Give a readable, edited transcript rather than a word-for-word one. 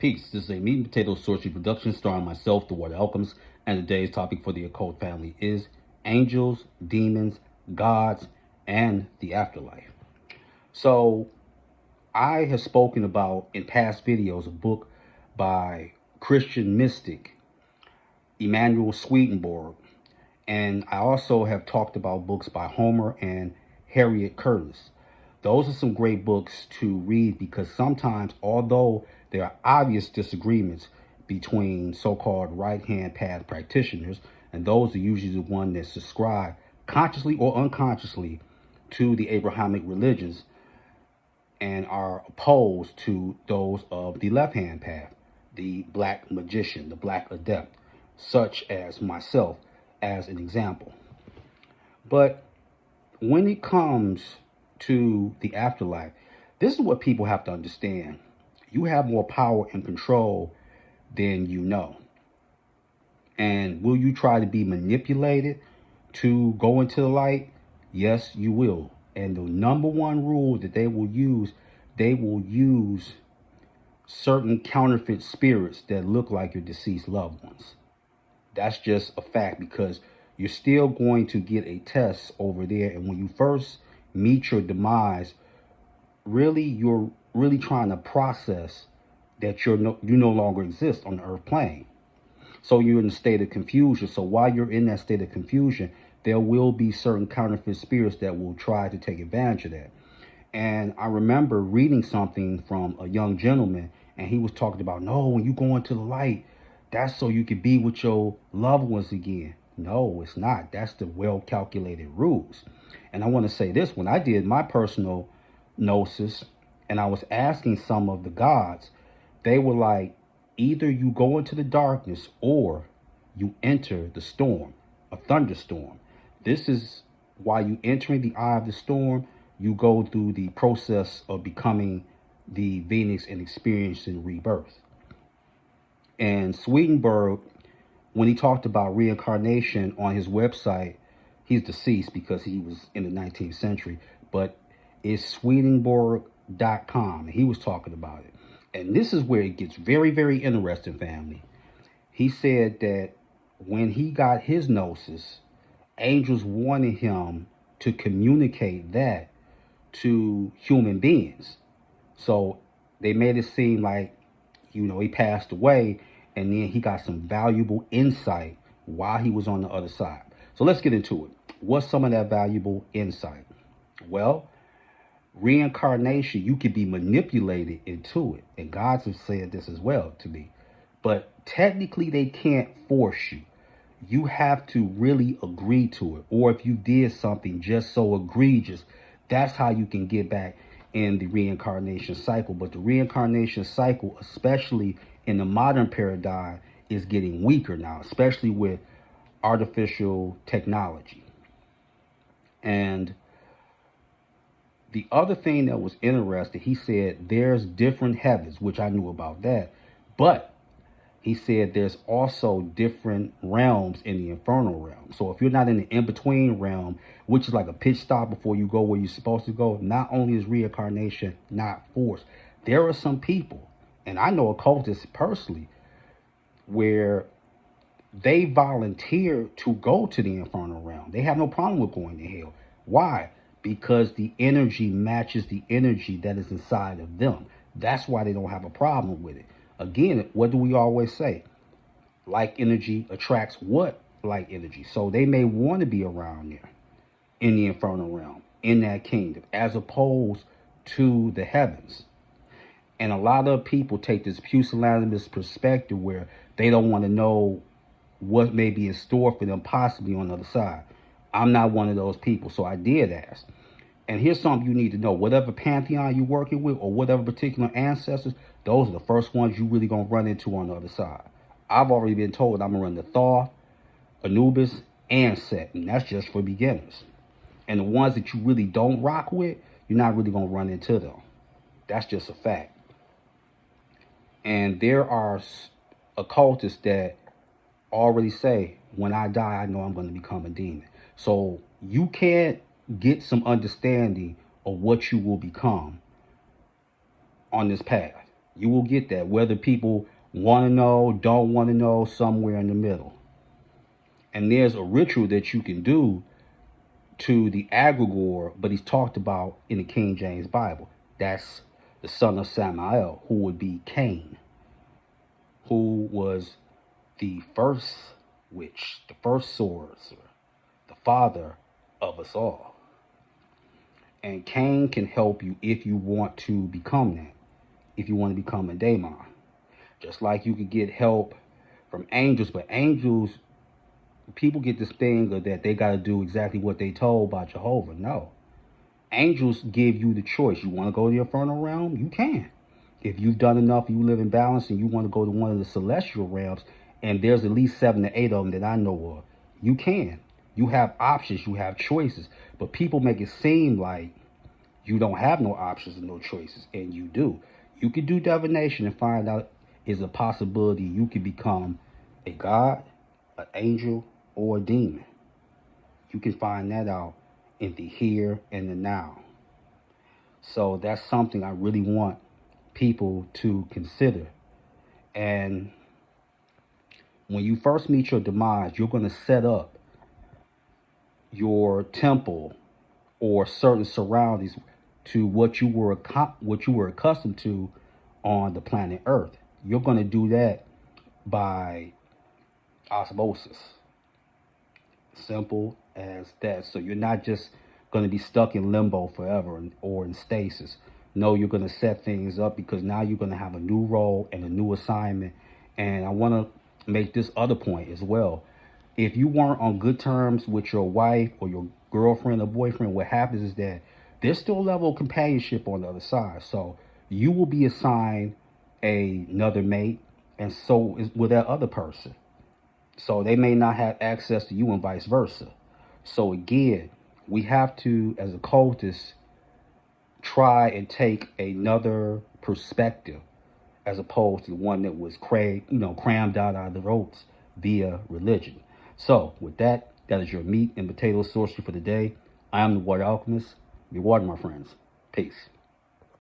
Peace. This is a meat and potato sorcery production starring myself, the Water Alchemist, and today's topic for the occult family is angels, demons, gods, and the afterlife. So, I have spoken about in past videos a book by Christian mystic Emanuel Swedenborg, and I also have talked about books by Homer and Harriet Curtis. Those are some great books to read because sometimes, although there are obvious disagreements between so-called right-hand path practitioners, and those are usually the ones that subscribe consciously or unconsciously to the Abrahamic religions and are opposed to those of the left-hand path, the black magician, the black adept, such as myself, as an example. But when it comes to the afterlife, this is what people have to understand. You have more power and control than you know. And will you try to be manipulated to go into the light? Yes, you will. And the number one rule that they will use certain counterfeit spirits that look like your deceased loved ones. That's just a fact because you're still going to get a test over there. And when you first meet your demise, really, you're really trying to process that you no longer exist on the earth plane. So you're in a state of confusion. So while you're in that state of confusion, there will be certain counterfeit spirits that will try to take advantage of that. And I remember reading something from a young gentleman, and he was talking about, no, when you go into the light, that's so you can be with your loved ones again. No, it's not. That's the well-calculated rules. And I want to say this, when I did my personal gnosis, and I was asking some of the gods, they were like, either you go into the darkness or you enter the storm, a thunderstorm. This is why you entering the eye of the storm, you go through the process of becoming the Phoenix and experiencing rebirth. And Swedenborg, when he talked about reincarnation on his website, he's deceased because he was in the 19th century, but it's Swedenborg.com. And he was talking about it. And this is where it gets very, very interesting, family. He said that when he got his gnosis, angels wanted him to communicate that to human beings. So they made it seem like, he passed away and then he got some valuable insight while he was on the other side. So let's get into it. What's some of that valuable insight? Well, reincarnation, you could be manipulated into it. And gods have said this as well to me. But technically, they can't force you. You have to really agree to it. Or if you did something just so egregious, that's how you can get back in the reincarnation cycle. But the reincarnation cycle, especially in the modern paradigm, is getting weaker now, especially with artificial technology. And the other thing that was interesting, he said there's different heavens, which I knew about that. But he said there's also different realms in the infernal realm. So if you're not in the in-between realm, which is like a pit stop before you go where you're supposed to go, not only is reincarnation not forced, there are some people, and I know occultists personally, where they volunteer to go to the infernal realm. They have no problem with going to hell. Why? Because the energy matches the energy that is inside of them. That's why they don't have a problem with it. Again, what do we always say? Like energy attracts what? Like energy. So they may want to be around there in the infernal realm, in that kingdom, as opposed to the heavens. And a lot of people take this pusillanimous perspective where they don't want to know what may be in store for them possibly on the other side. I'm not one of those people, so I did ask. And here's something you need to know. Whatever pantheon you're working with or whatever particular ancestors, those are the first ones you really going to run into on the other side. I've already been told I'm going to run the Thoth, Anubis, and Set. And that's just for beginners. And the ones that you really don't rock with, you're not really going to run into them. That's just a fact. And there are occultists that already say, when I die, I know I'm going to become a demon. So you can't get some understanding of what you will become on this path. You will get that, whether people want to know, don't want to know, somewhere in the middle. And there's a ritual that you can do to the egregore, but he's talked about in the King James Bible. That's the son of Samael, who would be Cain, who was the first witch, the first sorcerer, the father of us all. And Cain can help you if you want to become that, if you want to become a daemon. Just like you could get help from angels, but angels, people get this thing of that they got to do exactly what they told by Jehovah. No. Angels give you the choice. You want to go to the infernal realm? You can. If you've done enough, you live in balance, and you want to go to one of the celestial realms, and there's at least 7 to 8 of them that I know of, you can. You have options, you have choices. But people make it seem like you don't have no options and no choices, and you do. You can do divination and find out is a possibility you can become a god, an angel, or a demon. You can find that out in the here and the now. So that's something I really want people to consider. And when you first meet your demise, you're going to set up your temple or certain surroundings to what you were accustomed to on the planet Earth. You're going to do that by osmosis. Simple as that. So you're not just going to be stuck in limbo forever or in stasis. No, you're going to set things up because now you're going to have a new role and a new assignment. And I want to make this other point as well. If you weren't on good terms with your wife or your girlfriend or boyfriend, what happens is that there's still a level of companionship on the other side. So you will be assigned another mate, and so will that other person. So they may not have access to you and vice versa. So again, we have to, as occultists, try and take another perspective as opposed to the one that was crammed out of the ropes via religion. So with that, that is your meat and potato sorcery for the day. I am the Water Alchemist. Be water, my friends. Peace.